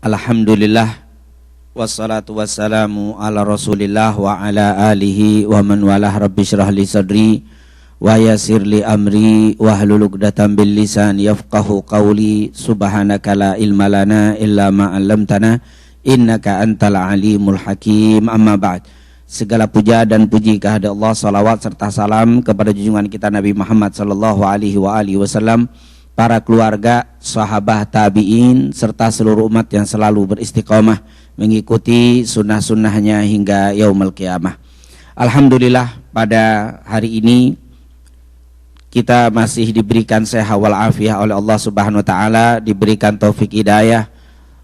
Alhamdulillah wassalatu wassalamu ala rasulillah wa ala alihi wa man walah. Rabbi syrah li sadri wa yassir li amri wahlul 'uqdatam bil lisan yafqahu qawli. Subhanaka la ilma lana illa ma 'allamtana innaka antal alimul hakim. Amma ba'd. Segala puja dan puji kehadirat Allah, salawat serta salam kepada junjungan kita Nabi Muhammad sallallahu alaihi wasallam, para keluarga, sahabat, tabi'in, serta seluruh umat yang selalu beristiqomah mengikuti sunnah-sunnahnya hingga yaumul qiyamah. Alhamdulillah, pada hari ini kita masih diberikan sehat wal afiah oleh Allah Subhanahu wa taala, diberikan taufik hidayah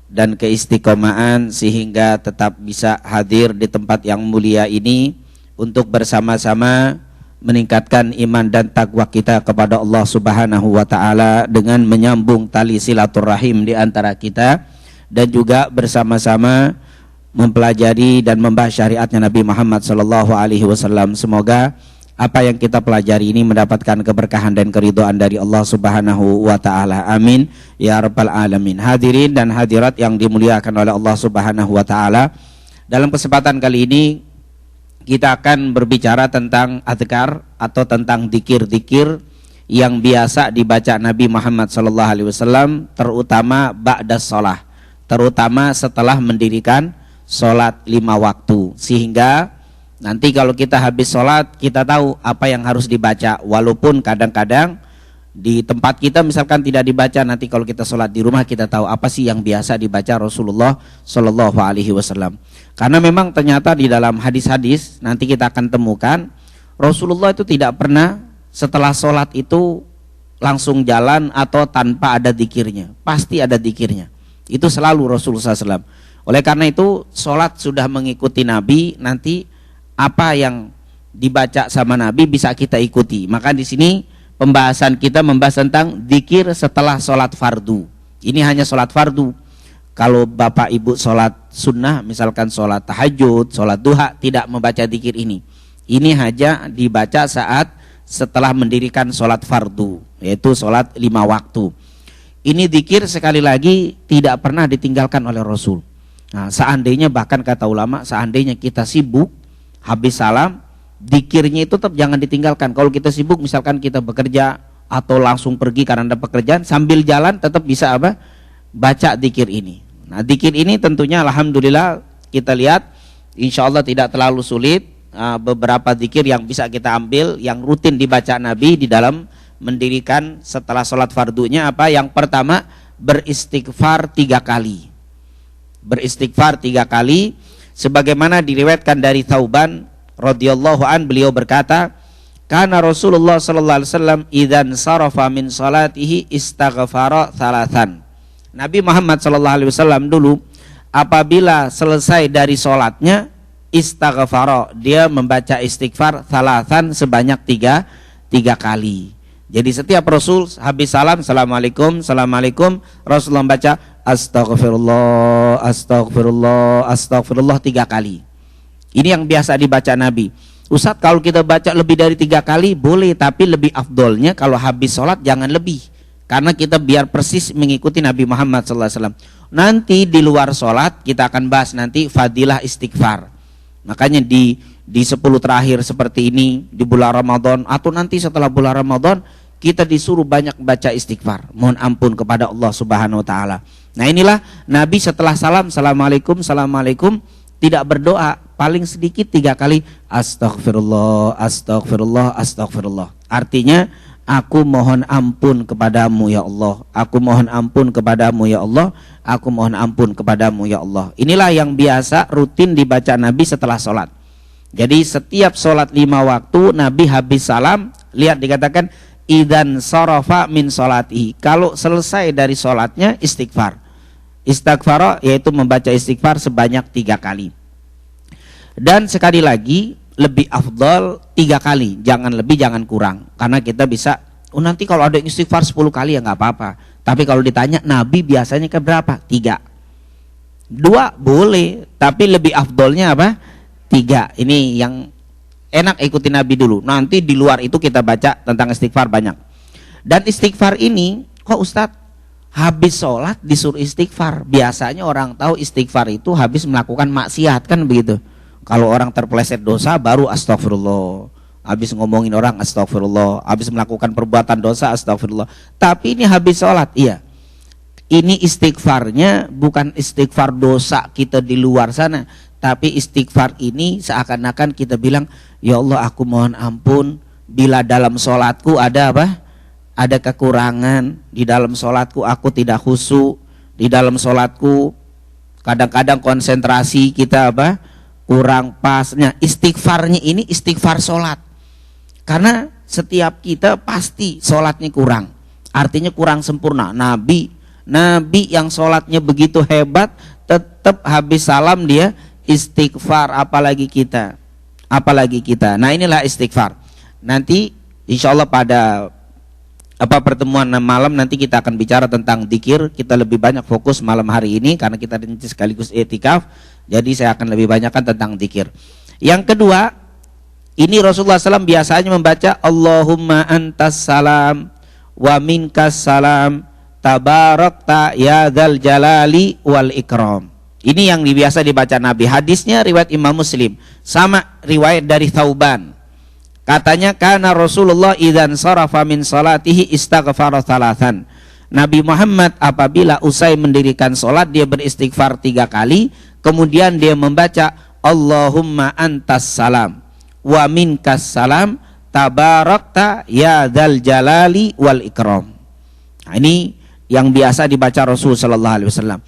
dan keistiqomahan sehingga tetap bisa hadir di tempat yang mulia ini untuk bersama-sama meningkatkan iman dan takwa kita kepada Allah Subhanahu wa taala dengan menyambung tali silaturahim di antara kita dan juga bersama-sama mempelajari dan membahas syariatnya Nabi Muhammad sallallahu alaihi wasallam. Semoga apa yang kita pelajari ini mendapatkan keberkahan dan keridhaan dari Allah Subhanahu wa taala. Amin ya rabbal alamin. Hadirin dan hadirat yang dimuliakan oleh Allah Subhanahu wa taala, dalam kesempatan kali ini kita akan berbicara tentang azkar atau tentang zikir-zikir yang biasa dibaca Nabi Muhammad sallallahu alaihi wasallam, terutama ba'da shalah, terutama setelah mendirikan salat 5 waktu, sehingga nanti kalau kita habis salat kita tahu apa yang harus dibaca. Walaupun kadang-kadang di tempat kita misalkan tidak dibaca, nanti kalau kita salat di rumah kita tahu apa sih yang biasa dibaca Rasulullah sallallahu alaihi wasallam. Karena memang ternyata di dalam hadis-hadis nanti kita akan temukan Rasulullah itu tidak pernah setelah sholat itu langsung jalan atau tanpa ada zikirnya. Pasti ada zikirnya. Itu selalu Rasulullah SAW. Oleh karena itu sholat sudah mengikuti Nabi, nanti apa yang dibaca sama Nabi bisa kita ikuti. Maka di sini pembahasan kita membahas tentang zikir setelah sholat fardu. Ini hanya sholat fardu. Kalau bapak ibu sholat sunnah, misalkan sholat tahajud, sholat duha, tidak membaca zikir ini. Ini hanya dibaca saat setelah mendirikan sholat fardu, yaitu sholat 5 waktu. Ini zikir sekali lagi tidak pernah ditinggalkan oleh Rasul. Nah, seandainya bahkan kata ulama, seandainya kita sibuk, habis salam, zikirnya itu tetap jangan ditinggalkan. Kalau kita sibuk, misalkan kita bekerja atau langsung pergi karena ada pekerjaan, sambil jalan tetap bisa apa? Baca zikir ini. Nah, zikir ini tentunya alhamdulillah kita lihat insya Allah tidak terlalu sulit. Beberapa zikir yang bisa kita ambil yang rutin dibaca Nabi di dalam mendirikan setelah sholat fardunya apa? Yang pertama, beristighfar 3 kali. Beristighfar 3 kali sebagaimana diriwayatkan dari Thauban radhiyallahu an, beliau berkata, kana Rasulullah sallallahu alaihi wasallam idzan sarafa min salatihi istaghfara 3. Nabi Muhammad sallallahu alaihi wasallam dulu apabila selesai dari sholatnya istaghfara, dia membaca istighfar 3 sebanyak 3 kali. Jadi setiap Rasul habis salam, assalamualaikum, assalamualaikum, Rasulullah membaca astaghfirullah, astaghfirullah, astaghfirullah 3 kali. Ini yang biasa dibaca Nabi. Ustaz, kalau kita baca lebih dari 3 kali boleh, tapi lebih afdolnya kalau habis sholat jangan lebih. Karena kita biar persis mengikuti Nabi Muhammad SAW. Nanti di luar sholat kita akan bahas nanti fadilah istighfar. Makanya di 10 terakhir seperti ini di bulan Ramadan atau nanti setelah bulan Ramadan kita disuruh banyak baca istighfar, mohon ampun kepada Allah Subhanahu wa taala. Nah, inilah Nabi setelah salam, assalamualaikum, assalamualaikum, tidak berdoa, paling sedikit 3 kali astaghfirullah, astaghfirullah, astaghfirullah. Artinya aku mohon ampun kepadamu ya Allah, aku mohon ampun kepadamu ya Allah, aku mohon ampun kepadamu ya Allah. Inilah yang biasa rutin dibaca Nabi setelah sholat. Jadi setiap sholat 5 waktu Nabi habis salam, lihat dikatakan idzan sarafa min sholatihi, kalau selesai dari sholatnya istighfar. Istighfar yaitu membaca istighfar sebanyak 3 kali. Dan sekali lagi lebih afdal 3 kali, jangan lebih jangan kurang. Karena kita bisa, nanti kalau ada istighfar 10 kali ya nggak apa-apa. Tapi kalau ditanya Nabi biasanya ke berapa? 3. 2 boleh, tapi lebih afdolnya apa? 3. Ini yang enak ikuti Nabi dulu. Nanti di luar itu kita baca tentang istighfar banyak. Dan istighfar ini, kok Ustadz habis sholat disuruh istighfar. Biasanya orang tahu istighfar itu habis melakukan maksiat, kan begitu. Kalau orang terpeleset dosa baru astagfirullah. Habis ngomongin orang astagfirullah. Habis melakukan perbuatan dosa astagfirullah. Tapi ini habis sholat, iya. Ini istighfarnya bukan istighfar dosa kita di luar sana, tapi istighfar ini seakan-akan kita bilang, ya Allah aku mohon ampun bila dalam sholatku ada apa? Ada kekurangan, di dalam sholatku aku tidak khusyuk, di dalam sholatku kadang-kadang konsentrasi kita apa? Kurang pasnya. Istighfarnya ini istighfar sholat, karena setiap kita pasti sholatnya kurang, artinya kurang sempurna. Nabi yang sholatnya begitu hebat tetap habis salam dia istighfar, apalagi kita. Nah inilah istighfar. Nanti insya Allah pada pertemuan malam nanti kita akan bicara tentang dzikir. Kita lebih banyak fokus malam hari ini karena kita sekaligus i'tikaf. Jadi saya akan lebih banyakkan tentang dzikir. Yang kedua, ini Rasulullah SAW biasanya membaca Allahumma antas salam wa minkas salam tabarakta ya dzal jalali wal ikram. Ini yang biasa dibaca Nabi. Hadisnya riwayat Imam Muslim, sama riwayat dari Thauban. Katanya kana Rasulullah idzan sarafa min salatihi istaghfara thalathan. Nabi Muhammad apabila usai mendirikan salat dia beristighfar 3 kali, kemudian dia membaca Allahumma antas salam wa minkas salam tabarakta ya dzal jalali wal ikram. Nah, ini yang biasa dibaca Rasul sallallahu alaihi wasallam.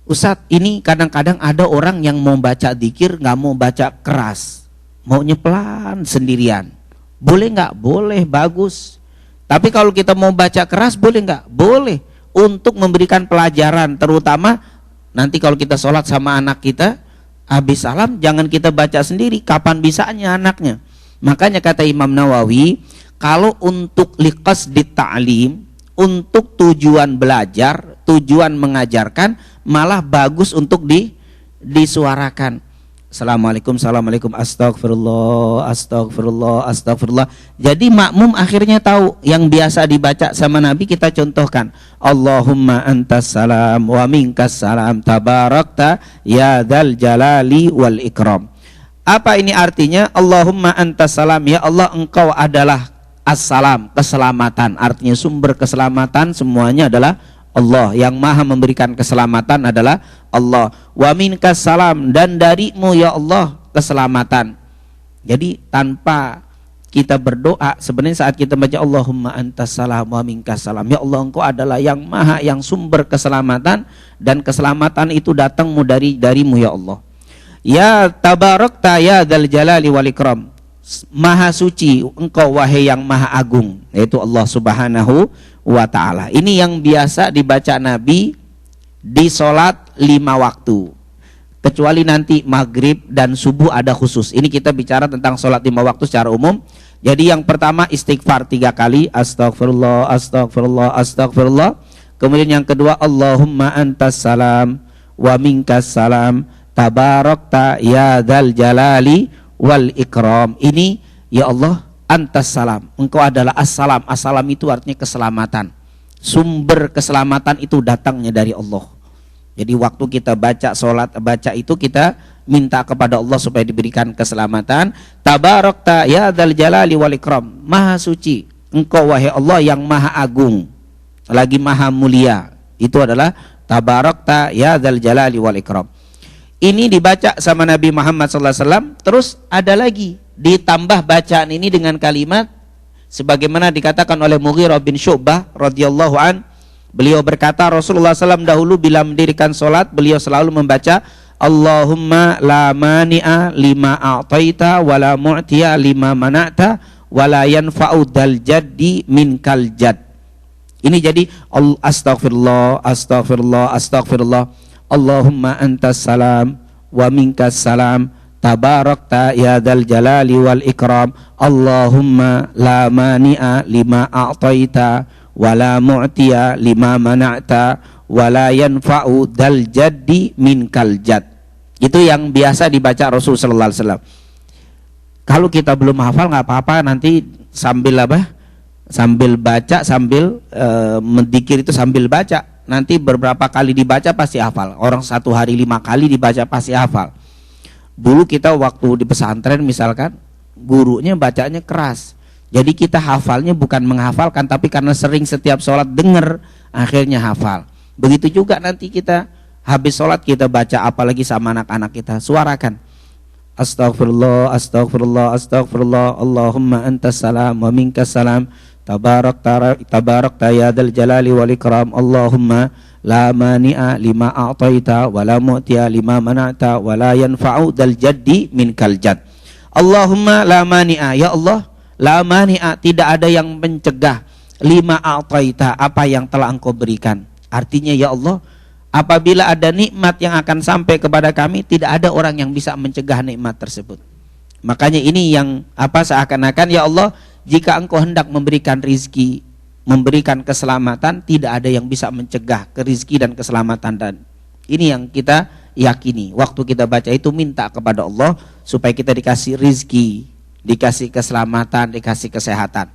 Ustaz, ini kadang-kadang ada orang yang mau baca dzikir nggak mau baca keras, maunya pelan sendirian. Boleh nggak? Boleh, bagus. Tapi kalau kita mau baca keras boleh nggak? Boleh, untuk memberikan pelajaran, terutama nanti kalau kita sholat sama anak kita, habis salam jangan kita baca sendiri. Kapan bisanya anaknya? Makanya kata Imam Nawawi, kalau untuk liqasdit ta'lim, untuk tujuan belajar, tujuan mengajarkan, malah bagus untuk disuarakan. Assalamualaikum, assalamualaikum, astagfirullah, astagfirullah, astagfirullah. Jadi makmum akhirnya tahu yang biasa dibaca sama Nabi kita contohkan. Allahumma antas salam wa minkas salam tabarakta ya dzal jalali wal ikram. Apa ini artinya? Allahumma antas salam, ya Allah engkau adalah assalam, keselamatan. Artinya sumber keselamatan semuanya adalah Allah. Yang maha memberikan keselamatan adalah Allah. Wa minkas salam, dan darimu ya Allah keselamatan. Jadi tanpa kita berdoa, sebenarnya saat kita baca Allahumma antas salam wa minkas salam, ya Allah engkau adalah yang maha, yang sumber keselamatan, dan keselamatan itu datangmu darimu ya Allah. Ya tabarakta ya dzal jalali wal ikram, maha suci engkau wahai yang maha agung, yaitu Allah subhanahu wa ta'ala. Ini yang biasa dibaca Nabi di sholat 5 waktu, kecuali nanti maghrib dan subuh ada khusus. Ini kita bicara tentang sholat 5 waktu secara umum. Jadi yang pertama istighfar 3 kali, astagfirullah, astagfirullah, astagfirullah. Kemudian yang kedua Allahumma antas salam wa minkas salam tabarakta ya dzal jalali wal ikram. Ini ya Allah antas salam, engkau adalah assalam. Assalam itu artinya keselamatan. Sumber keselamatan itu datangnya dari Allah. Jadi waktu kita baca sholat, baca itu kita minta kepada Allah supaya diberikan keselamatan. Tabarakta ya dzal jalali wal ikram, maha suci engkau wahai Allah yang maha agung lagi maha mulia. Itu adalah tabarakta ya dzal jalali wal ikram. Ini dibaca sama Nabi Muhammad SAW. Terus ada lagi ditambah bacaan ini dengan kalimat sebagaimana dikatakan oleh Mughirah bin Syu'bah radhiyallahu an. Beliau berkata Rasulullah SAW dahulu bila mendirikan solat beliau selalu membaca Allahumma la mani'a lima a'taita wa la mu'tiya lima mana'ta wa la yanfa'u dal jaddi minkal jadd. Ini jadi astagfirullah, astagfirullah, astagfirullah. Allahumma antas salam wa minkas salam tabarakta ya dzal jalali wal ikram. Allahumma la mani'a lima a'taita wa la mu'tiya lima mana'ta wa la yanfa'u dzal jaddi minkal jadd. Itu yang biasa dibaca Rasul sallallahu alaihi wasallam. Kalau kita belum hafal nggak apa-apa, nanti sambil Sambil baca, sambil mendikir itu sambil baca. Nanti beberapa kali dibaca pasti hafal. Orang 1 hari 5 kali dibaca pasti hafal. Dulu kita waktu di pesantren misalkan, gurunya bacanya keras. Jadi kita hafalnya bukan menghafalkan, tapi karena sering setiap sholat dengar, akhirnya hafal. Begitu juga nanti kita habis sholat kita baca, apalagi sama anak-anak kita, suarakan. Astaghfirullah, astaghfirullah, astaghfirullah, Allahumma antas salam wa minkas salam. Tabarak ya dzal jalali wal ikram. Allahumma la mani'a lima a'taita wa la mu'tiya lima mana'ta wa la yanfa'u dzal jaddi minkal jadd. Allahumma la mani'a, ya Allah, la mani'a, tidak ada yang mencegah, lima a'taita, apa yang telah Engkau berikan. Artinya ya Allah, apabila ada nikmat yang akan sampai kepada kami, tidak ada orang yang bisa mencegah nikmat tersebut. Makanya ini yang seakan-akan ya Allah, jika Engkau hendak memberikan rizki, memberikan keselamatan, tidak ada yang bisa mencegah rizki dan keselamatan. Dan ini yang kita yakini. Waktu kita baca itu minta kepada Allah supaya kita dikasih rizki, dikasih keselamatan, dikasih kesehatan.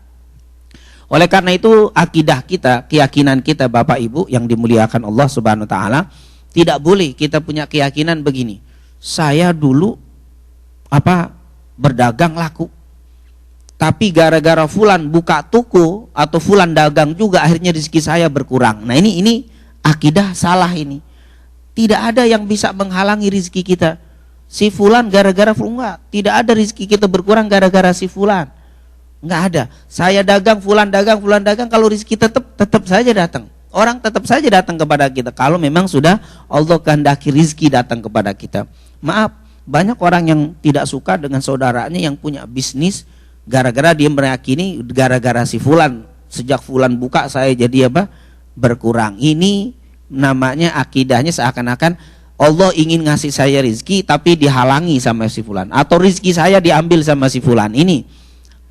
Oleh karena itu akidah kita, keyakinan kita Bapak Ibu yang dimuliakan Allah Subhanahu wa taala, tidak boleh kita punya keyakinan begini. Saya dulu berdagang laku, tapi gara-gara fulan buka toko atau fulan dagang juga akhirnya rezeki saya berkurang. Nah ini akidah salah ini. Tidak ada yang bisa menghalangi rezeki kita. Si fulan gara-gara fulan, tidak ada rezeki kita berkurang gara-gara si fulan. Enggak ada. Saya dagang, fulan dagang, kalau rezeki tetap saja datang. Orang tetap saja datang kepada kita kalau memang sudah Allah kehendaki rezeki datang kepada kita. Maaf, banyak orang yang tidak suka dengan saudaranya yang punya bisnis, gara-gara dia meyakini gara-gara si fulan, sejak fulan buka saya jadi berkurang. Ini namanya akidahnya seakan-akan Allah ingin ngasih saya rizki tapi dihalangi sama si fulan, atau rizki saya diambil sama si fulan. Ini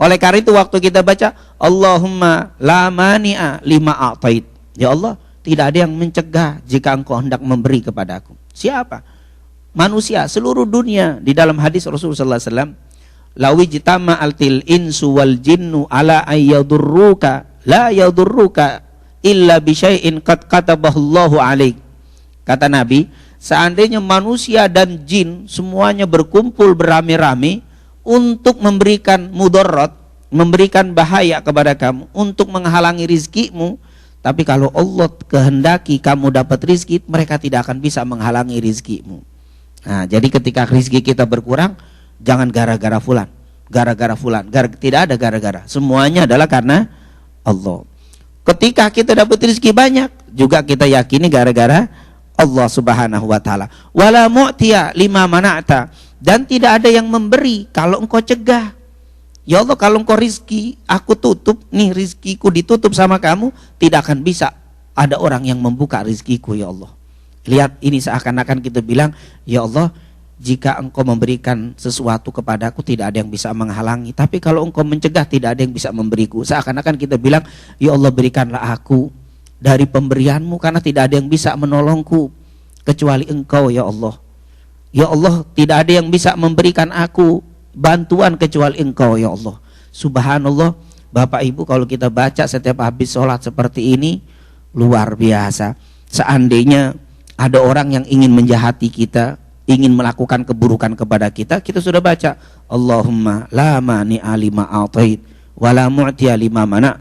oleh karena itu waktu kita baca Allahumma la mani'a lima a'tait, ya Allah, tidak ada yang mencegah jika Engkau hendak memberi kepadaku. Siapa? Manusia seluruh dunia. Di dalam hadis Rasulullah sallallahu alaihi wasallam, lawi jitama altil insu wal jinnu ala ayyadurruka la yadurruka illa bisyai'in qad katabahallahu alaik. Kata Nabi, seandainya manusia dan jin semuanya berkumpul beramai-ramai untuk memberikan mudarat, memberikan bahaya kepada kamu, untuk menghalangi rizkimu, tapi kalau Allah kehendaki kamu dapat rizki, mereka tidak akan bisa menghalangi rizkimu. Nah, jadi ketika rizki kita berkurang, jangan gara-gara fulan, tidak ada gara-gara. Semuanya adalah karena Allah. Ketika kita dapat rezeki banyak, juga kita yakini gara-gara Allah Subhanahu wa taala. Wala mu'tiya lima mana'ta, dan tidak ada yang memberi kalau engkau cegah. Ya Allah, kalau engkau rizki, aku tutup, nih rizkiku ditutup sama kamu, tidak akan bisa ada orang yang membuka rizkiku ya Allah. Lihat, ini seakan-akan kita bilang, ya Allah, jika engkau memberikan sesuatu kepadaku tidak ada yang bisa menghalangi, tapi kalau engkau mencegah tidak ada yang bisa memberiku. Seakan-akan kita bilang, ya Allah, berikanlah aku dari pemberianmu karena tidak ada yang bisa menolongku kecuali engkau ya Allah. Ya Allah, tidak ada yang bisa memberikan aku bantuan kecuali engkau ya Allah. Subhanallah, Bapak Ibu, kalau kita baca setiap habis sholat seperti ini, luar biasa. Seandainya ada orang yang ingin menjahati kita, ingin melakukan keburukan kepada kita, kita sudah baca Allahumma la mani'a lima a'tait wa la mu'tiya lima mana',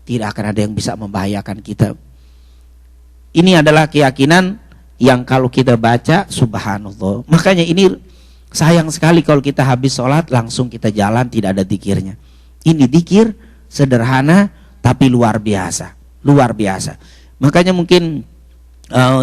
tidak akan ada yang bisa membahayakan kita. Ini adalah keyakinan yang kalau kita baca, subhanallah. Makanya ini sayang sekali kalau kita habis sholat langsung kita jalan tidak ada zikirnya. Ini zikir sederhana tapi luar biasa, luar biasa. Makanya mungkin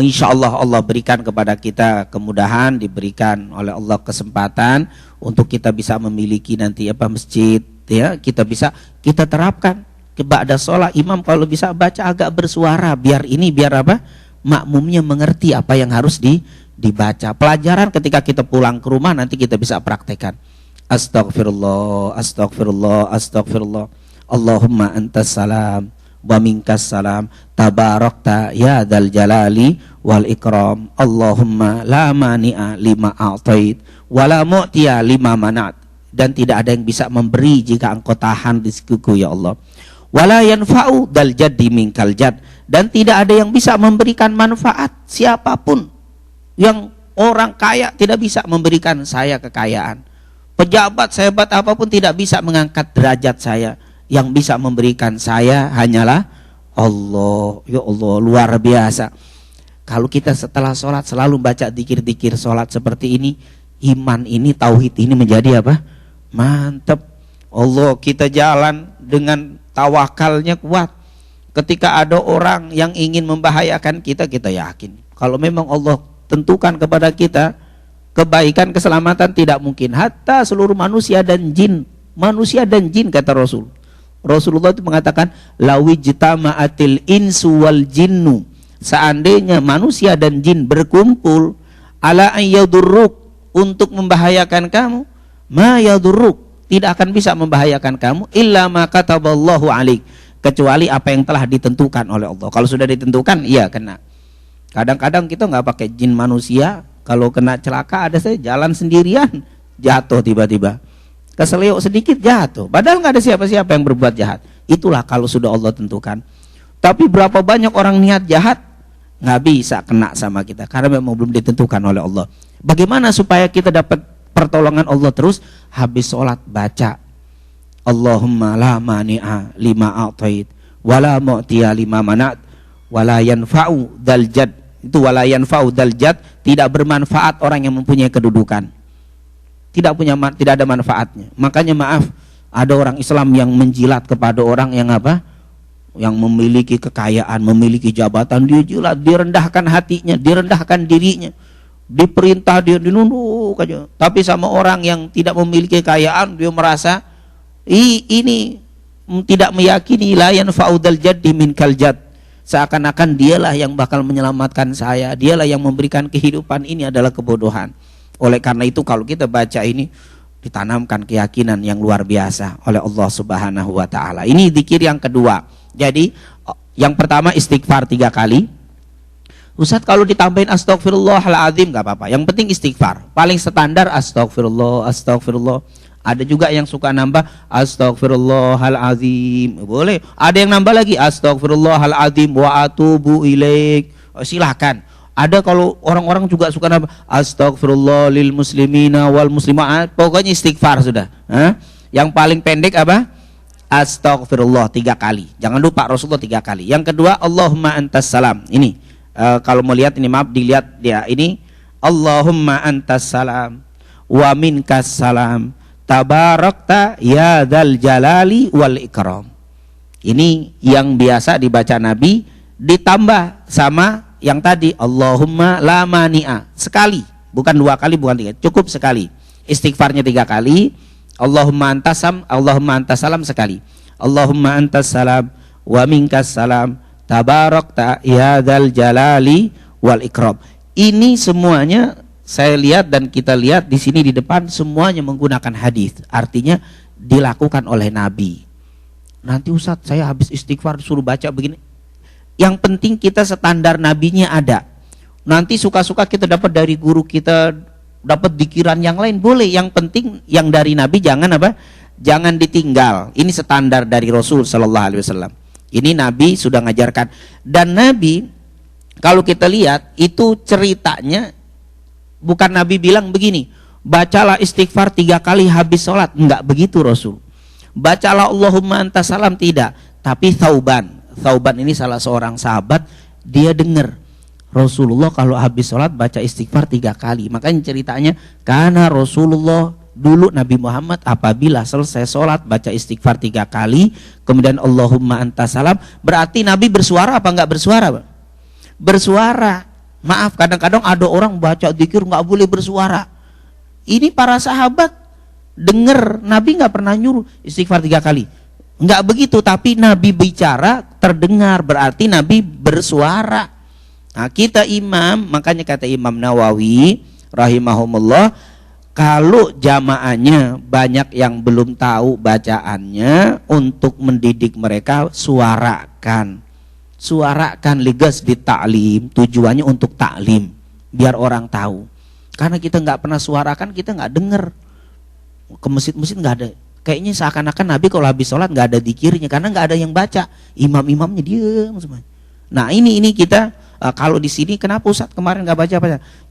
insya Allah Allah berikan kepada kita kemudahan, diberikan oleh Allah kesempatan untuk kita bisa memiliki nanti masjid, ya, kita bisa kita terapkan. Ba'da sholat imam kalau bisa baca agak bersuara, biar makmumnya mengerti apa yang harus dibaca. Pelajaran ketika kita pulang ke rumah nanti kita bisa praktekkan. Astaghfirullah, astaghfirullah, astaghfirullah. Allahumma antas salam wa minkas salam, tabarakta ya dzal jalali wal ikram. Allahumma la mani'a lima a'tait wa la mu'tiya lima mana'at, dan tidak ada yang bisa memberi jika engkau tahan rizkiku ya Allah. Wala yanfa'u dal jaddi minkal jad, dan tidak ada yang bisa memberikan manfaat, siapapun yang orang kaya tidak bisa memberikan saya kekayaan. Pejabat sehebat apapun tidak bisa mengangkat derajat saya. Yang bisa memberikan saya hanyalah Allah. Ya Allah, luar biasa. Kalau kita setelah sholat selalu baca dzikir-dzikir sholat seperti ini, iman ini, tauhid ini menjadi apa? Mantap. Allah, kita jalan dengan tawakalnya kuat. Ketika ada orang yang ingin membahayakan kita, kita yakin kalau memang Allah tentukan kepada kita kebaikan, keselamatan, tidak mungkin. Hatta seluruh manusia dan jin, kata Rasulullah itu mengatakan, lawijtama'atil insu wal jinnu, seandainya manusia dan jin berkumpul ala ayyadurruk, untuk membahayakan kamu, ma yadurruk, tidak akan bisa membahayakan kamu, illa ma kataballahu alaik, kecuali apa yang telah ditentukan oleh Allah. Kalau sudah ditentukan, iya kena. Kadang-kadang kita nggak pakai jin manusia, kalau kena celaka ada saya jalan sendirian, jatuh tiba-tiba, keseleo sedikit jatuh, padahal nggak ada siapa-siapa yang berbuat jahat. Itulah kalau sudah Allah tentukan. Tapi berapa banyak orang niat jahat, nggak bisa kena sama kita karena memang belum ditentukan oleh Allah. Bagaimana supaya kita dapat pertolongan Allah terus? Habis sholat baca Allahumma la mani'a lima a'tait wala mu'tiya lima manat wala yanfa'u dal jad. Itu wala yanfa'u dal jad, tidak bermanfaat orang yang mempunyai kedudukan, tidak ada manfaatnya. Makanya maaf, ada orang Islam yang menjilat kepada orang yang apa? Yang memiliki kekayaan, memiliki jabatan, dia jilat, direndahkan hatinya, direndahkan dirinya, diperintah dia dinunduk aja. Tapi sama orang yang tidak memiliki kekayaan, dia merasa ini tidak meyakini la yanfa'u dal jaddi minkal jad. Seakan-akan dialah yang bakal menyelamatkan saya, dialah yang memberikan kehidupan. Ini adalah kebodohan. Oleh karena itu kalau kita baca ini, ditanamkan keyakinan yang luar biasa oleh Allah Subhanahu wa ta'ala. Ini zikir yang kedua. Jadi yang pertama istighfar 3 kali. Ustaz, kalau ditambahin astagfirullahaladzim gak apa-apa, yang penting istighfar. Paling standar astagfirullah, astagfirullah. Ada juga yang suka nambah astagfirullahaladzim, boleh. Ada yang nambah lagi astagfirullahaladzim wa atubu ilaik, silahkan. Ada kalau orang-orang juga suka nambah astagfirullah lil muslimina wal muslimat, pokoknya istighfar sudah. Yang paling pendek apa? Astagfirullah 3 kali. Jangan lupa Rasulullah 3 kali. Yang kedua Allahumma antas salam. Ini kalau mau lihat ini, maaf dilihat dia ini, Allahumma antas salam wa minkas salam tabarakta ya dzal jalali wal ikram. Ini yang biasa dibaca Nabi, ditambah sama yang tadi Allahumma la mani'a, sekali, bukan 2 kali, bukan 3, cukup sekali. Istighfarnya 3 kali, Allahumma antas salam sekali, Allahumma antas salam wa minkas salam tabarakta ya dzal jalali wal ikram. Ini semuanya saya lihat dan kita lihat di sini di depan semuanya menggunakan hadis. Artinya dilakukan oleh Nabi. Nanti Ustaz, saya habis istighfar suruh baca begini. Yang penting kita standar nabinya ada. Nanti suka-suka kita dapat dari guru kita, dapat dikiran yang lain boleh. Yang penting yang dari Nabi jangan apa? Jangan ditinggal. Ini standar dari Rasul sallallahu alaihi wasallam. Ini Nabi sudah ngajarkan. Dan Nabi kalau kita lihat itu ceritanya, bukan Nabi bilang begini, bacalah istighfar 3 kali habis sholat. Enggak begitu Rasul. Bacalah Allahumma antas salam, tidak. Tapi Thauban ini salah seorang sahabat, dia dengar Rasulullah kalau habis sholat baca istighfar 3 kali. Makanya ceritanya, karena Rasulullah dulu Nabi Muhammad apabila selesai sholat baca istighfar 3 kali, kemudian Allahumma antas salam, berarti Nabi bersuara apa enggak bersuara? Bersuara. Maaf, kadang-kadang ada orang baca dzikir nggak boleh bersuara. Ini para sahabat dengar Nabi nggak pernah nyuruh istighfar 3 kali, nggak begitu. Tapi Nabi bicara terdengar, berarti Nabi bersuara. Nah, kita imam, makanya kata Imam Nawawi rahimahumullah, kalau jamaahnya banyak yang belum tahu bacaannya, untuk mendidik mereka suarakan ligas di ta'lim, tujuannya untuk taklim, biar orang tahu. Karena kita nggak pernah suarakan, kita nggak dengar. Ke masjid-masjid nggak ada, kayaknya seakan-akan Nabi kalau habis sholat nggak ada dzikirnya karena nggak ada yang baca, imam-imamnya diam semua. Nah ini kita kalau di sini kenapa Ustaz kemarin nggak baca?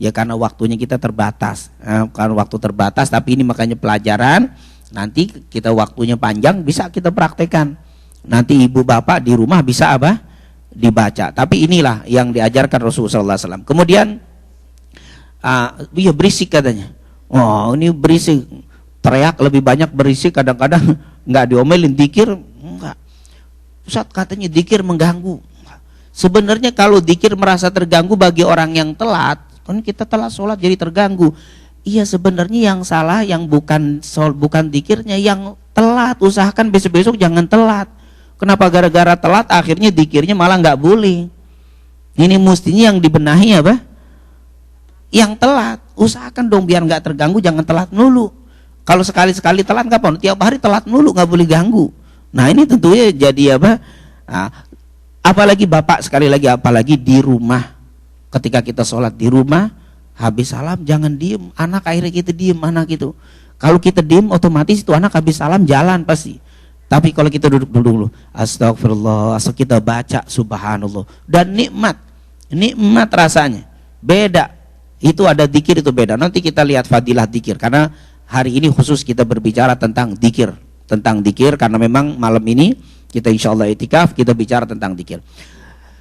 Ya karena waktunya kita terbatas, karena waktu terbatas. Tapi ini makanya pelajaran. Nanti kita waktunya panjang bisa kita praktekkan. Nanti ibu bapak di rumah bisa apa? Dibaca. Tapi inilah yang diajarkan Rasulullah SAW. Kemudian berisik katanya. Oh ini berisik, teriak lebih banyak berisik, kadang-kadang nggak diomelin. Dzikir enggak. Ustaz katanya dzikir mengganggu. Sebenarnya kalau dzikir merasa terganggu bagi orang yang telat, kan kita telat sholat jadi terganggu. Iya sebenarnya yang salah yang bukan dzikirnya, yang telat. Usahakan besok-besok jangan telat. Kenapa gara-gara telat akhirnya dzikirnya malah nggak boleh? Ini mestinya yang dibenahi apa? Yang telat. Usahakan dong biar nggak terganggu, jangan telat dulu. Kalau sekali-sekali telat nggak apa? Tiap hari telat dulu nggak boleh ganggu. Nah ini tentunya jadi apa? Nah, apalagi bapak sekali lagi, apalagi di rumah. Ketika kita sholat di rumah, habis salam jangan diem, anak akhirnya kita diem anak itu. Kalau kita diem otomatis itu anak habis salam jalan pasti. Tapi kalau kita duduk dulu, astagfirullah, asal kita baca subhanallah, dan nikmat rasanya. Beda. Itu ada dzikir itu beda. Nanti kita lihat fadilah dzikir karena hari ini khusus kita berbicara tentang dzikir, karena memang malam ini kita insyaallah itikaf, kita bicara tentang dzikir.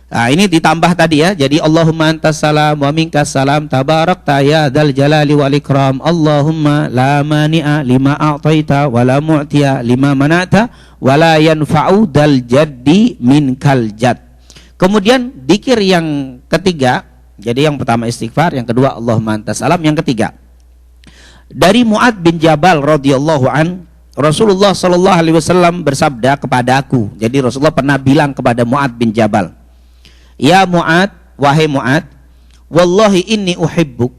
Nah ini ditambah tadi ya. Jadi Allahumma antas salam wa minkas salam tabarakta ya dzal jalali wal ikram. Allahumma la mani'a lima a'taita wa la mu'tiya lima mana'ta wa la yanfa'u dzal jaddi minkal jadd. Kemudian dzikir yang ketiga, jadi yang pertama istighfar, yang kedua Allahumma antas salam, yang ketiga dari Mu'adz bin Jabal radhiyallahu an, Rasulullah sallallahu alaihi wasallam bersabda kepadaku. Jadi Rasulullah pernah bilang kepada Mu'adz bin Jabal, ya Mu'adz, wahai Mu'adz, wallahi inni uhibbuk.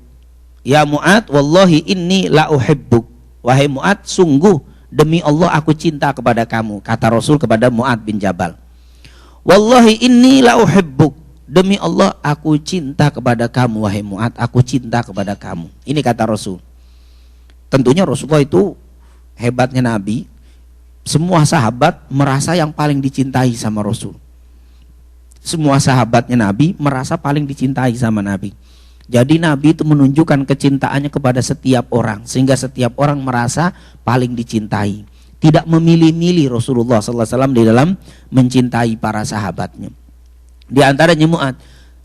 Ya Mu'adz, wallahi inni la uhibbuk. Wahai Mu'adz, sungguh demi Allah aku cinta kepada kamu, kata Rasul kepada Mu'adz bin Jabal. Wallahi inni la uhibbuk. Demi Allah aku cinta kepada kamu wahai Mu'adz, aku cinta kepada kamu. Ini kata Rasul. Tentunya Rasulullah itu hebatnya Nabi. Semua sahabat merasa yang paling dicintai sama Rasul. Semua sahabatnya Nabi merasa paling dicintai sama Nabi. Jadi Nabi itu menunjukkan kecintaannya kepada setiap orang, sehingga setiap orang merasa paling dicintai. Tidak memilih-milih Rasulullah SAW di dalam mencintai para sahabatnya. Di antaranya Mu'adz,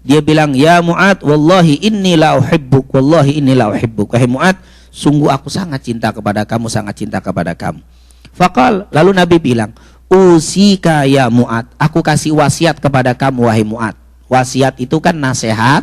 dia bilang, ya Mu'adz, wallahi inni la uhibbuk, wallahi inni la uhibbuk. Wahai Mu'adz, sungguh aku sangat cinta kepada kamu, sangat cinta kepada kamu. Faqal, lalu Nabi bilang, usika ya Mu'adz, aku kasih wasiat kepada kamu wahai Mu'adz. Wasiat itu kan nasihat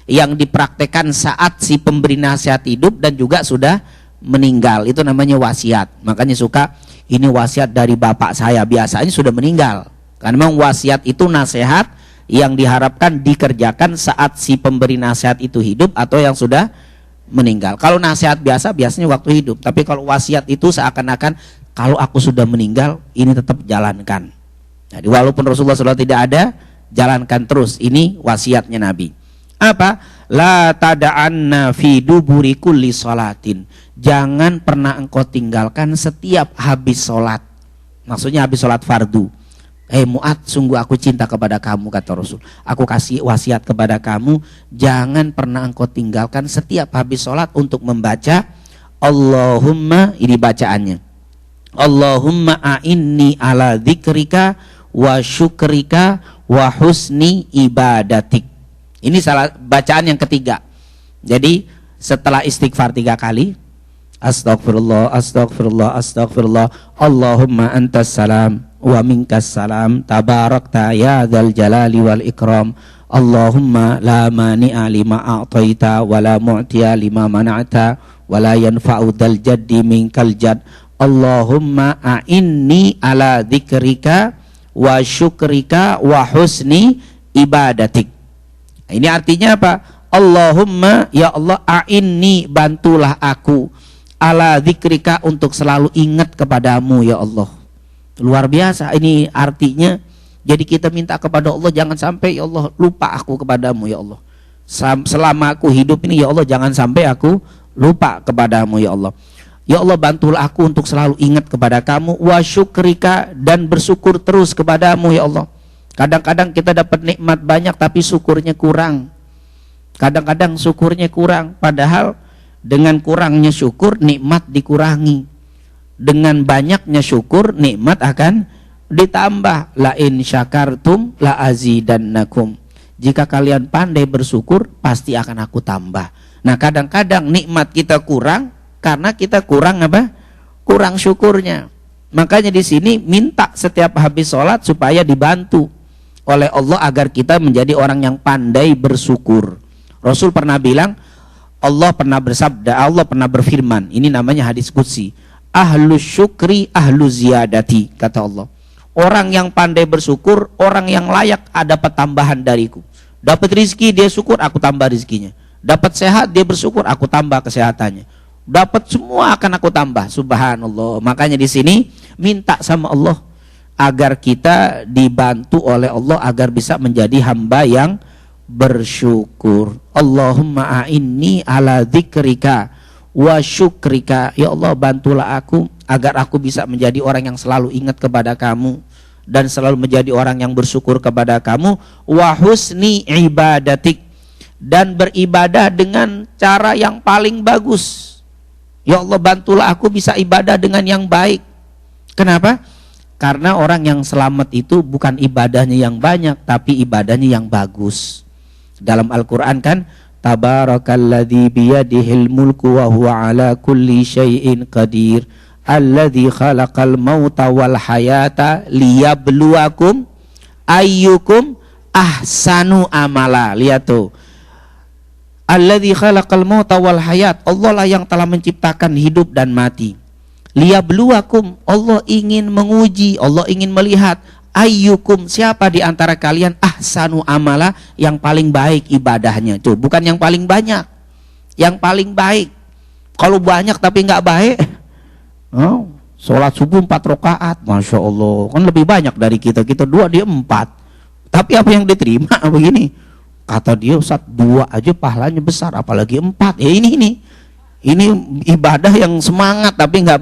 yang dipraktekkan saat si pemberi nasihat hidup dan juga sudah meninggal. Itu namanya wasiat. Makanya suka, ini wasiat dari bapak saya, biasanya sudah meninggal. Karena memang wasiat itu nasihat yang diharapkan dikerjakan saat si pemberi nasihat itu hidup atau yang sudah meninggal. Kalau nasihat biasanya waktu hidup. Tapi kalau wasiat itu seakan-akan kalau aku sudah meninggal, ini tetap jalankan. Jadi walaupun Rasulullah SAW tidak ada, jalankan terus. Ini wasiatnya Nabi. Apa? La tada'anna fi duburi kulli sholatin. Jangan pernah engkau tinggalkan setiap habis sholat. Maksudnya habis sholat fardu. Mu'adz, sungguh aku cinta kepada kamu, kata Rasul. Aku kasih wasiat kepada kamu, jangan pernah engkau tinggalkan setiap habis sholat untuk membaca Allahumma, ini bacaannya, Allahumma a'inni ala dzikrika wa syukrika wa husni ibadatik. Ini salah bacaan yang ketiga. Jadi setelah istighfar 3 kali, astagfirullah, astagfirullah, astagfirullah, Allahumma antas salam wa minkas salam tabarakta ya dzal jalali wal ikram, Allahumma la mani'a lima a'taita wa la mu'tiya lima mana'ta wa la yanfa'u dzal jaddi minkal jadd, Allahumma a'inni ala dzikrika wa syukrika wa husni ibadatik. Ini artinya apa? Allahumma, ya Allah, a'inni, bantulah aku, ala dzikrika, untuk selalu ingat kepadamu ya Allah. Luar biasa ini artinya. Jadi kita minta kepada Allah, jangan sampai ya Allah lupa aku kepadamu ya Allah. Selama aku hidup ini ya Allah, jangan sampai aku lupa kepadamu ya Allah. Ya Allah, bantulah aku untuk selalu ingat kepada kamu, wa syukrika, dan bersyukur terus kepadamu ya Allah. Kadang-kadang kita dapat nikmat banyak tapi syukurnya kurang. Kadang-kadang syukurnya kurang, padahal dengan kurangnya syukur nikmat dikurangi. Dengan banyaknya syukur nikmat akan ditambah. La in syakartum la azidannakum. Jika kalian pandai bersyukur, pasti akan aku tambah. Nah, kadang-kadang nikmat kita kurang karena kita kurang apa? Kurang syukurnya. Makanya di sini minta setiap habis sholat supaya dibantu oleh Allah agar kita menjadi orang yang pandai bersyukur. Rasul pernah bilang, Allah pernah bersabda, Allah pernah berfirman, ini namanya hadis qudsi, ahlu syukri ahlu ziyadati, kata Allah. Orang yang pandai bersyukur, orang yang layak dapat tambahan dariku. Dapat rizki, dia syukur, aku tambah rizkinya. Dapat sehat, dia bersyukur, aku tambah kesehatannya. Dapat semua akan aku tambah. Subhanallah. Makanya di sini minta sama Allah agar kita dibantu oleh Allah agar bisa menjadi hamba yang bersyukur. Allahumma a'inni ala dzikrika wa syukrika. Ya Allah, bantulah aku agar aku bisa menjadi orang yang selalu ingat kepada kamu dan selalu menjadi orang yang bersyukur kepada kamu, wa husni ibadatik, dan beribadah dengan cara yang paling bagus. Ya Allah, bantulah aku bisa ibadah dengan yang baik. Kenapa? Karena orang yang selamat itu bukan ibadahnya yang banyak, tapi ibadahnya yang bagus. Dalam Al-Quran kan, Tabarakalladzi biyadihil mulku wa huwa ala kulli syai'in qadir, alladzi khalaqal mauta wal hayata liyabluwakum ayyukum ahsanu amala. Lihat tuh, alladzi khalaqal mauta wal hayat, Allah lah yang telah menciptakan hidup dan mati. Liyabluwakum, Allah ingin menguji, Allah ingin melihat ayyukum, siapa di antara kalian ahsanu amala, yang paling baik ibadahnya. Tuh, bukan yang paling banyak, yang paling baik. Kalau banyak tapi nggak baik, sholat subuh 4 rakaat, masya Allah, kan lebih banyak dari kita. Kita 2, dia 4. Tapi apa yang diterima begini? Kata dia, Ustaz, 2 aja pahalanya besar, apalagi 4. Ya ini ibadah yang semangat tapi nggak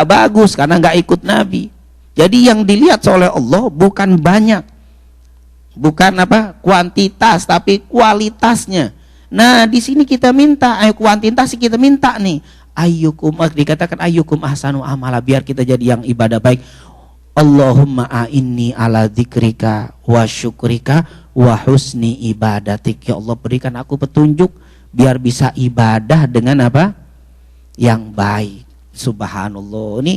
bagus karena nggak ikut Nabi. Jadi yang dilihat oleh Allah bukan banyak, bukan kuantitas, tapi kualitasnya. Nah, di sini kita minta, kuantitas kita minta nih. Ayyukum, dikatakan ayyukum ahsanu amala, biar kita jadi yang ibadah baik. Allahumma a'inni ala dzikrika wa syukrika wa husni ibadatik. Ya Allah, berikan aku petunjuk biar bisa ibadah dengan yang baik. Subhanallah. Ini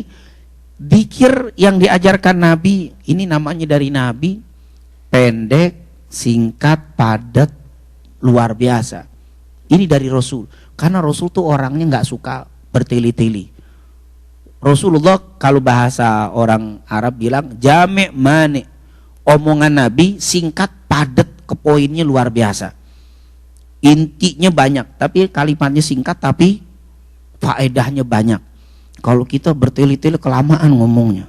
dzikir yang diajarkan Nabi, ini namanya dari Nabi, pendek, singkat, padat, luar biasa. Ini dari Rasul. Karena Rasul tuh orangnya nggak suka bertele-tele. Rasulullah kalau bahasa orang Arab bilang jami' mani. Omongan Nabi singkat, padat, ke poinnya luar biasa. Intinya banyak, tapi kalimatnya singkat tapi faedahnya banyak. Kalau kita bertele-tele kelamaan ngomongnya,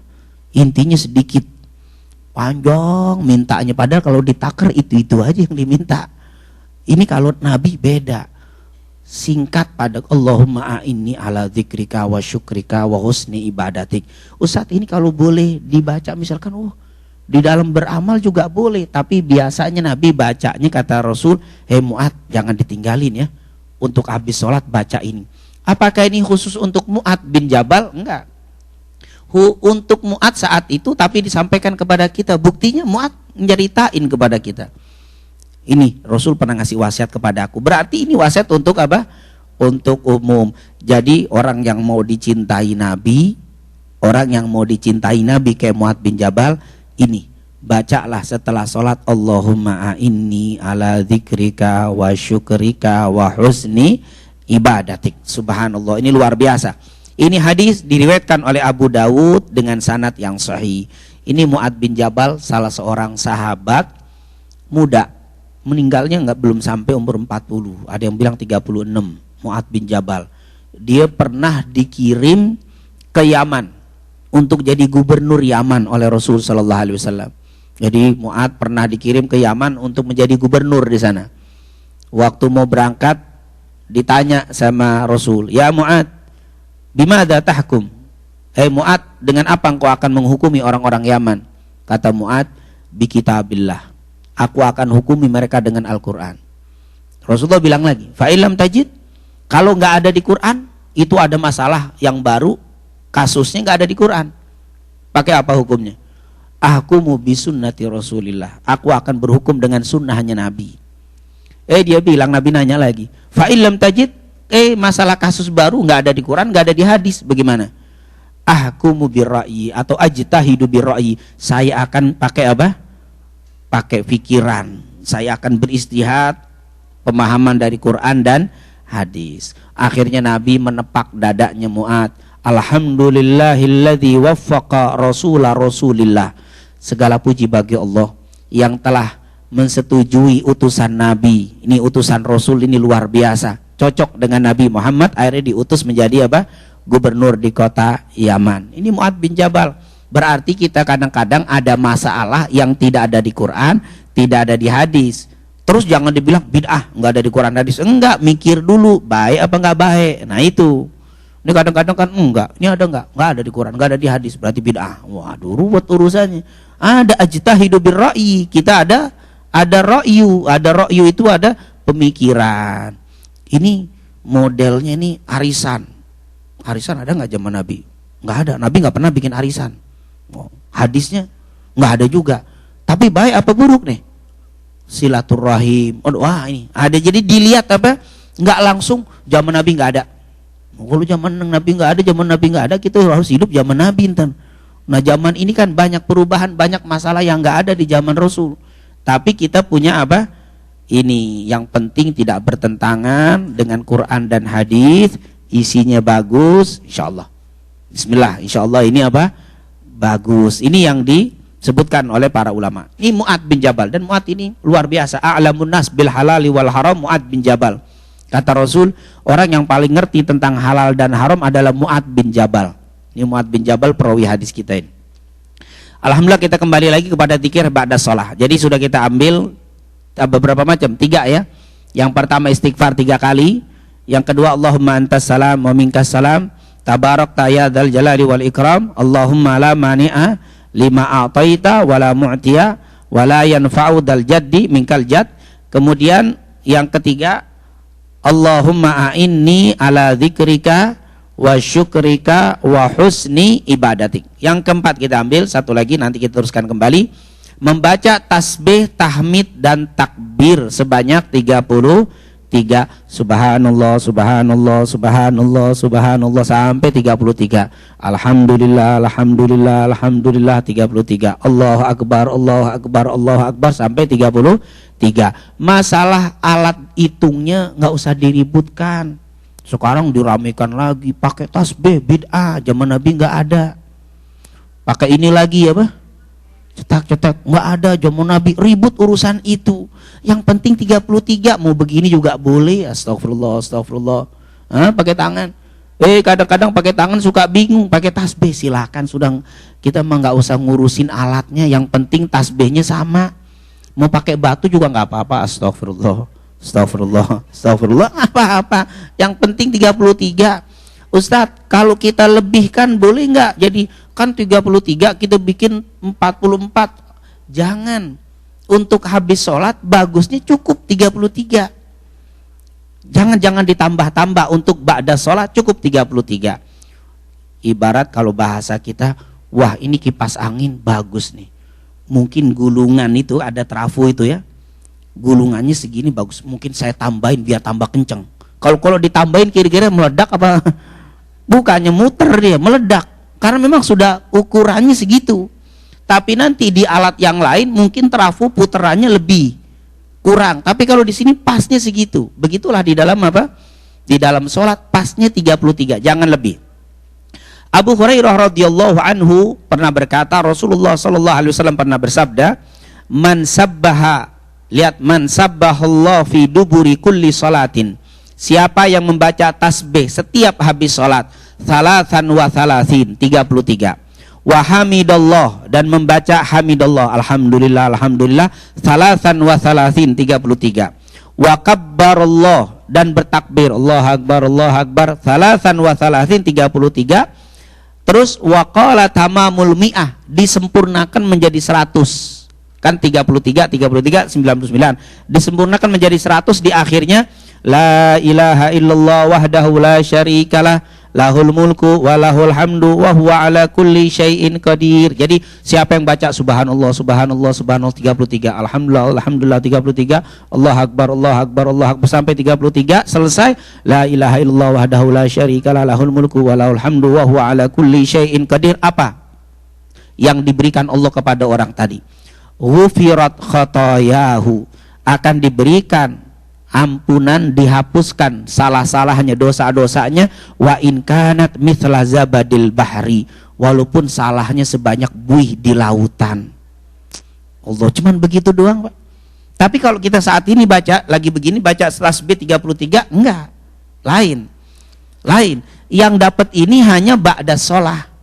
intinya sedikit, panjang mintanya, padahal kalau ditaker itu aja yang diminta. Ini kalau Nabi beda, singkat, padat. Allahumma a'inni ala dzikrika wa syukrika wa husni ibadatik. Ustaz, ini kalau boleh dibaca misalkan di dalam beramal juga boleh, tapi biasanya Nabi bacanya, kata Rasul, Mu'ad, jangan ditinggalin ya, untuk habis sholat baca ini. Apakah ini khusus untuk Mu'ad bin Jabal? Enggak. Untuk Mu'ad saat itu, tapi disampaikan kepada kita. Buktinya Mu'ad nyeritain kepada kita. Ini Rasul pernah ngasih wasiat kepada aku. Berarti ini wasiat untuk apa? Untuk umum. Jadi orang yang mau dicintai Nabi, orang yang mau dicintai Nabi kayak Mu'ad bin Jabal, ini bacalah setelah sholat, Allahumma a'inni ala dzikrika wa syukrika wa husni ibadatik. Subhanallah, ini luar biasa. Ini hadis diriwayatkan oleh Abu Dawud dengan sanad yang sahih. Ini Mu'ad bin Jabal, salah seorang sahabat muda, meninggalnya belum sampai umur 40, ada yang bilang 36. Mu'ad bin Jabal, dia pernah dikirim ke Yaman untuk jadi gubernur Yaman oleh Rasul sallallahu alaihi wasallam. Jadi Mu'ad pernah dikirim ke Yaman untuk menjadi gubernur di sana. Waktu mau berangkat ditanya sama Rasul, "Ya Mu'ad, Bimadza tahkum? Mu'ad, dengan apa engkau akan menghukumi orang-orang Yaman? Kata Mu'ad, bi kitabillah. Aku akan hukumi mereka dengan Al-Qur'an. Rasulullah bilang lagi, fa illam tajid, kalau enggak ada di Quran, itu ada masalah yang baru, kasusnya enggak ada di Quran. Pakai apa hukumnya? Ahkumu bi sunnati Rasulillah. Aku akan berhukum dengan sunnahnya Nabi. Dia bilang, Nabi nanya lagi, fa illam tajid, masalah kasus baru enggak ada di Quran, enggak ada di hadis, bagaimana? Ahkumu birra'yi atau ajtahidu birra'yi. Saya akan pakai apa? Pakai pikiran. Saya akan beristihad pemahaman dari Quran dan hadis. Akhirnya Nabi menepak dadanya Mu'ad. Alhamdulillahilladzi waffaqa rasulillah. Segala puji bagi Allah yang telah mensetujui utusan Nabi. Ini utusan Rasul, ini luar biasa. Cocok dengan Nabi Muhammad, akhirnya diutus menjadi apa? Gubernur di kota Yaman. Ini Mu'ad bin Jabal. Berarti kita kadang-kadang ada masalah yang tidak ada di Quran, tidak ada di hadis. Terus jangan dibilang bid'ah, enggak ada di Quran hadis. Enggak, mikir dulu baik apa enggak baik. Nah itu. Ini kadang-kadang kan enggak, ini ada enggak ada di Quran, enggak ada di hadis, berarti bid'ah. Waduh, ruwet urusannya. Ada ajtahidu birra'yi, kita ada ra'yu, itu ada pemikiran. Ini modelnya ini arisan. Arisan ada nggak zaman Nabi? Nggak ada. Nabi nggak pernah bikin arisan. Hadisnya nggak ada juga. Tapi baik apa buruk nih? Silaturahim. Wah ini ada. Jadi dilihat apa? Nggak langsung zaman Nabi nggak ada. Kalau zaman Nabi nggak ada, zaman Nabi nggak ada, kita harus hidup zaman Nabi. Nah zaman ini kan banyak perubahan, banyak masalah yang nggak ada di zaman Rasul. Tapi kita punya apa? Ini yang penting tidak bertentangan dengan Quran dan hadis. Isinya bagus, insyaallah. Bismillah, insyaallah ini apa? Bagus. Ini yang disebutkan oleh para ulama. Ini Mu'ad bin Jabal, dan Mu'ad ini luar biasa. A'lamun nas bil halali wal haram Mu'ad bin Jabal. Kata Rasul, orang yang paling ngerti tentang halal dan haram adalah Mu'ad bin Jabal. Ini Mu'ad bin Jabal perawi hadis kita ini. Alhamdulillah, kita kembali lagi kepada zikir ba'da shalah. Jadi sudah kita ambil beberapa macam, 3 ya. Yang pertama istighfar 3 kali. Yang kedua Allahumma antas salam wa minkas salam tabarakta ya dzal jalali wal ikram. Allahumma la mani'a lima a'taita wa la mu'tiya wa la yanfa'u dzal jaddi minkal jadd. Kemudian yang ketiga Allahumma a'inni ala dzikrika wa syukrika wa husni ibadatik. Yang keempat kita ambil satu lagi, nanti kita teruskan kembali, membaca tasbih, tahmid dan takbir sebanyak 33. Subhanallah, subhanallah, subhanallah, subhanallah sampai 33. Alhamdulillah, alhamdulillah, alhamdulillah 33. Allahu akbar, Allahu akbar, Allahu akbar sampai 33. Masalah alat hitungnya nggak usah diributkan. Sekarang diramekan lagi pakai tasbih, bid'ah, zaman Nabi nggak ada. Pakai ini lagi apa? Cetak-cetak, nggak ada zaman Nabi, ribut urusan itu. Yang penting 33, mau begini juga boleh. Astagfirullah, astagfirullah. Pakai tangan. Kadang-kadang pakai tangan suka bingung, pakai tasbih silakan. Sudah, kita mah nggak usah ngurusin alatnya, yang penting tasbihnya sama. Mau pakai batu juga nggak apa-apa. Astagfirullah, astagfirullah, astagfirullah, apa-apa. Yang penting 33. Ustadz, kalau kita lebihkan boleh nggak? Jadi kan 33 kita bikin 44. Jangan. Untuk habis sholat bagusnya cukup 33. Jangan ditambah-tambah. Untuk ba'da sholat cukup 33. Ibarat kalau bahasa kita, wah ini kipas angin bagus nih. Mungkin gulungan itu ada trafo itu ya. Gulungannya segini bagus. Mungkin saya tambahin biar tambah kenceng. Kalau ditambahin kira-kira meledak apa? Bukannya muter dia, meledak. Karena memang sudah ukurannya segitu. Tapi nanti di alat yang lain mungkin trafo puterannya lebih kurang. Tapi kalau di sini pasnya segitu. Begitulah di dalam apa? Di dalam sholat pasnya 33, jangan lebih. Abu Hurairah radhiyallahu anhu pernah berkata, Rasulullah sallallahu alaihi wasallam pernah bersabda, "Man sabbaha, lihat, man sabbahallahu fi duburi kulli salatin." Siapa yang membaca tasbih setiap habis salat, salatan wa salasin, 33. Wa hamidallah, dan membaca hamidallah, alhamdulillah, alhamdulillah, salatan wa salasin, 33. Wa kabbarallah, dan bertakbir Allahu Akbar thalathan wa thalathin 33. Terus waqala tamamul mi'ah, disempurnakan menjadi 100. Kan 33 99 disempurnakan menjadi 100 di akhirnya la ilaha illallah wahdahu la syarikalah lahul mulku wa lahul hamdu wa huwa ala kulli syai'in qadir. Jadi siapa yang baca subhanallah subhanallah subhanallah 33, alhamdulillah alhamdulillah 33, Allahu akbar sampai 33 selesai, la ilaha illallah wahdahu la syarikalah lahul mulku wa lahul hamdu wa huwa ala kulli syai'in qadir. Apa yang diberikan Allah kepada orang tadi? Ghufirat khatayahu, akan diberikan ampunan, dihapuskan salah-salahnya, dosa-dosanya, wa in kanat mithla zabadil bahri, walaupun salahnya sebanyak buih di lautan. Allah, cuman begitu doang, Pak. Tapi kalau kita saat ini baca lagi begini, baca tasbih 33, enggak, lain. Yang dapat ini hanya ba'da sholat.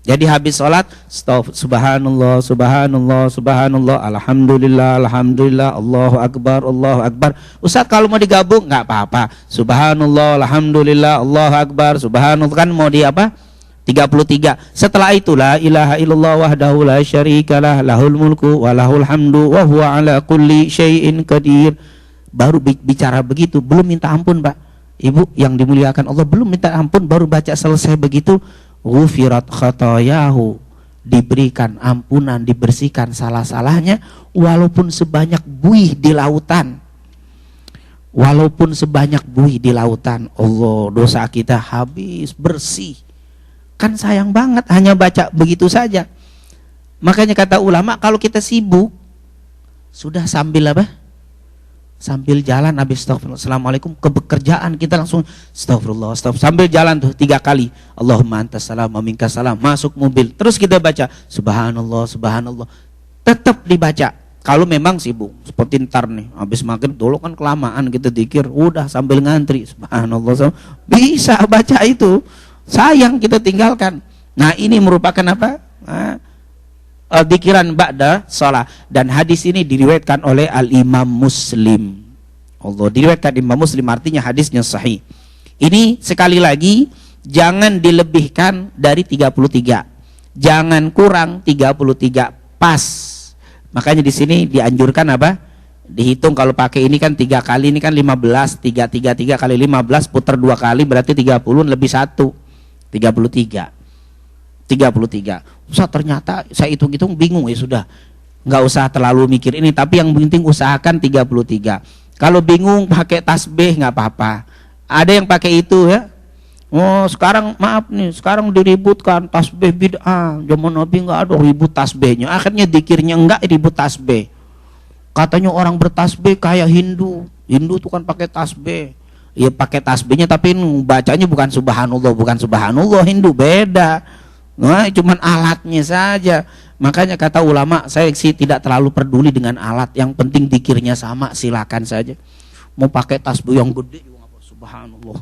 Jadi habis sholat, subhanallah, subhanallah, subhanallah, alhamdulillah, alhamdulillah, Allahu akbar. Ustaz, kalau mau digabung nggak apa-apa. Subhanallah, alhamdulillah, Allahu akbar, subhanallah, kan mau di apa? 33. Setelah itu la ilaha illallah wahdahu la syarikalah lahul mulku wa lahul hamdu wa huwa ala kulli syai'in qadir. Baru bicara begitu, belum minta ampun, Pak. Ibu yang dimuliakan Allah, belum minta ampun, baru baca selesai begitu. Ghufirat khatayahu, diberikan ampunan, dibersihkan salah-salahnya, walaupun sebanyak buih di lautan. Walaupun sebanyak buih di lautan. Allah, dosa kita habis bersih. Kan sayang banget hanya baca begitu saja. Makanya kata ulama, kalau kita sibuk, sudah sambil apa? Sambil jalan habis astagfirullah, assalamualaikum, ke pekerjaan kita langsung astagfirullah, sambil jalan tuh 3 kali, Allahumma antas salam wa minkas salam, masuk mobil terus kita baca subhanallah, subhanallah, tetap dibaca. Kalau memang sibuk, seperti ntar nih habis maghrib, dulu kan kelamaan kita zikir, udah sambil ngantri subhanallah, bisa baca itu, sayang kita tinggalkan. Nah, ini merupakan apa? Dzikiran ba'da shalah, dan hadis ini diriwayatkan oleh Al-Imam Muslim. Allah, diriwayatkan Imam Muslim, artinya hadisnya sahih. Ini sekali lagi jangan dilebihkan dari 33. Jangan kurang 33, pas. Makanya di sini dianjurkan apa? Dihitung kalau pakai ini kan 3 kali, ini kan 15, 3 kali 15 putar 2 kali berarti 30 lebih 1. 33. Ustaz, ternyata saya hitung-hitung bingung, ya sudah, nggak usah terlalu mikir ini, tapi yang penting usahakan 33. Kalau bingung pakai tasbih nggak apa-apa. Ada yang pakai itu ya. Oh, sekarang maaf nih, sekarang diributkan tasbih bid'ah. Zaman Nabi nggak ada ribut tasbihnya. Akhirnya dikirnya enggak ribut tasbih. Katanya orang bertasbih kayak Hindu. Hindu tuh kan pakai tasbih. Ya pakai tasbihnya tapi bacanya bukan subhanallah Hindu beda. Nah, cuman alatnya saja. Makanya kata ulama, saya sih tidak terlalu peduli dengan alat, yang penting dikirnya sama, silakan saja. Mau pakai tasbih yang gede juga apa, subhanallah,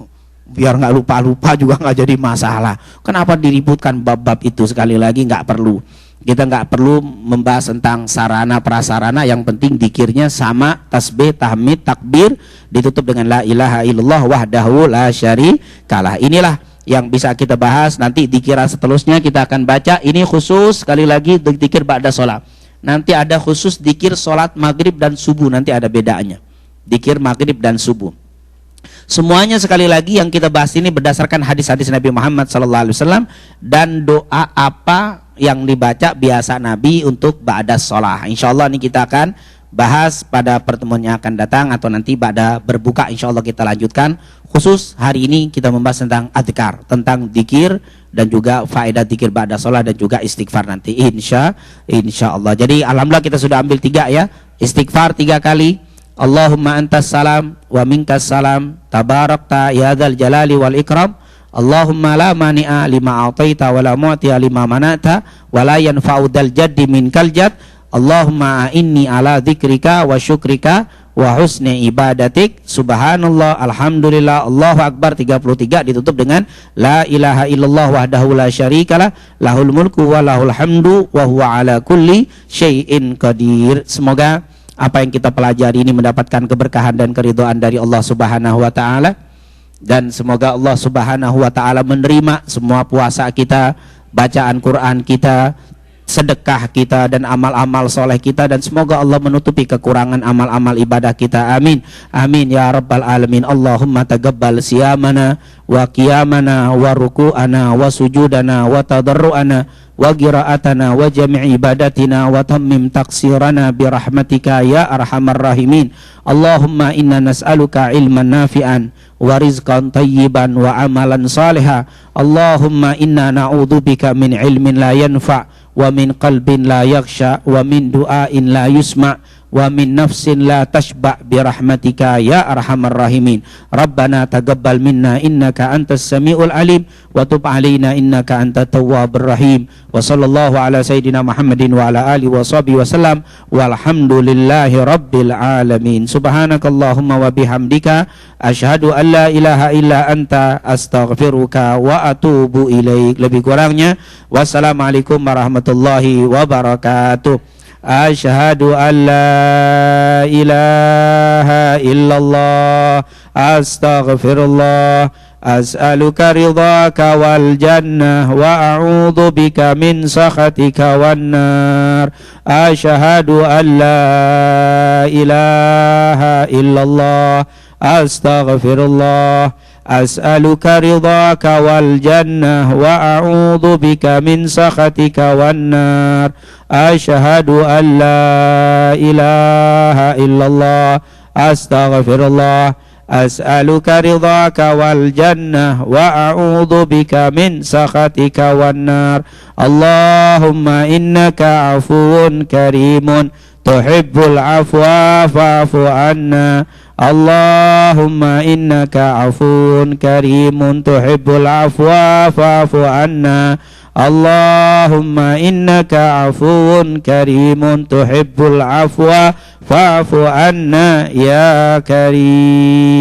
biar nggak lupa juga nggak jadi masalah. Kenapa diributkan bab-bab itu? Sekali lagi nggak perlu. Kita nggak perlu membahas tentang sarana prasarana, yang penting dikirnya sama, tasbih, tahmid, takbir ditutup dengan la ilaha illallah wahdahu la syarikalah. Inilah yang bisa kita bahas. Nanti dikira seterusnya kita akan baca. Ini khusus sekali lagi dikir ba'da sholat. Nanti ada khusus dikir sholat maghrib dan subuh, nanti ada bedanya. Dikir maghrib dan subuh. Semuanya sekali lagi yang kita bahas ini berdasarkan hadis-hadis Nabi Muhammad SAW, dan doa apa yang dibaca biasa Nabi untuk ba'da sholat. Insya Allah ini kita akan bahas pada pertemuan yang akan datang, atau nanti pada berbuka insya Allah kita lanjutkan. Khusus hari ini kita membahas tentang adzkar, tentang dzikir dan juga faedah dzikir ba'da shalah dan juga istighfar nanti insya Allah. Jadi alhamdulillah kita sudah ambil 3 ya. Istighfar 3 kali. Allahumma antas salam wa minkas salam tabarakta ya dzal jalali wal ikram. Allahumma la mani'a lima a'taita wa la mu'tiya lima manata wa la yanfa'u dzal jaddi minkal jadd. Allahumma inni ala dzikrika wa syukrika wa husni ibadatik. Subhanallah, alhamdulillah, Allahu akbar 33 ditutup dengan la ilaha illallah wahdahu la syarikalah lahul mulku wa lahul hamdu wa huwa ala kulli syai'in qadir. Semoga apa yang kita pelajari ini mendapatkan keberkahan dan keridhaan dari Allah Subhanahu wa taala. Dan semoga Allah Subhanahu wa taala menerima semua puasa kita, bacaan Quran kita, sedekah kita, dan amal-amal soleh kita, dan semoga Allah menutupi kekurangan amal-amal ibadah kita. Amin amin ya rabbal alamin. Allahumma taqabbal siyamana wa qiyamana wa ruku'ana wa sujudana wa tadarru'ana wa qira'atana wa jami' ibadatina wa tammim taqsirana birahmatika ya arhamar rahimin. Allahumma inna nas'aluka ilman nafi'an wa rizqan tayyiban wa amalan salihan. Allahumma inna na'udzubika min ilmin la yanfa' wa min qalbin la yakhsha wa min du'ain la yusma' wa min nafsin la tashba' birahmatika ya arhamar rahimin. Rabbana taqabbal minna innaka antas samiul alim wa tub alaina innaka antat tawwabur rahim. Wa sallallahu ala sayyidina Muhammadin wa ala alihi wa sahbihi wa sallam walhamdulillahi rabbil alamin. Subhanakallahumma wa bihamdika asyhadu an la ilaha illa anta astaghfiruka wa atubu ilaik. Lebih kurangnya wassalamualaikum warahmatullahi wabarakatuh. Asyhadu an la ilaha illallah astaghfirullah as'aluka ridhaka wal jannah wa a'udzu bika min sakhatika wan nar. Asyhadu an la ilaha illallah astaghfirullah as'aluka ridhaka wal jannah wa a'udzu bika min sakhatika wan nar. Asyhadu an la ilaha illallah astaghfirullah as'aluka ridhaka wal jannah wa a'udzu bika min sakhatika wan nar. Allahumma innaka afuwun karimun tuhibbul afwa fa'fu anna. Allahumma innaka afuwun karimun tuhibbul afwa fa'fu anna. Allahumma innaka afuwun karimun tuhibbul afwa fa'fu anna ya karim.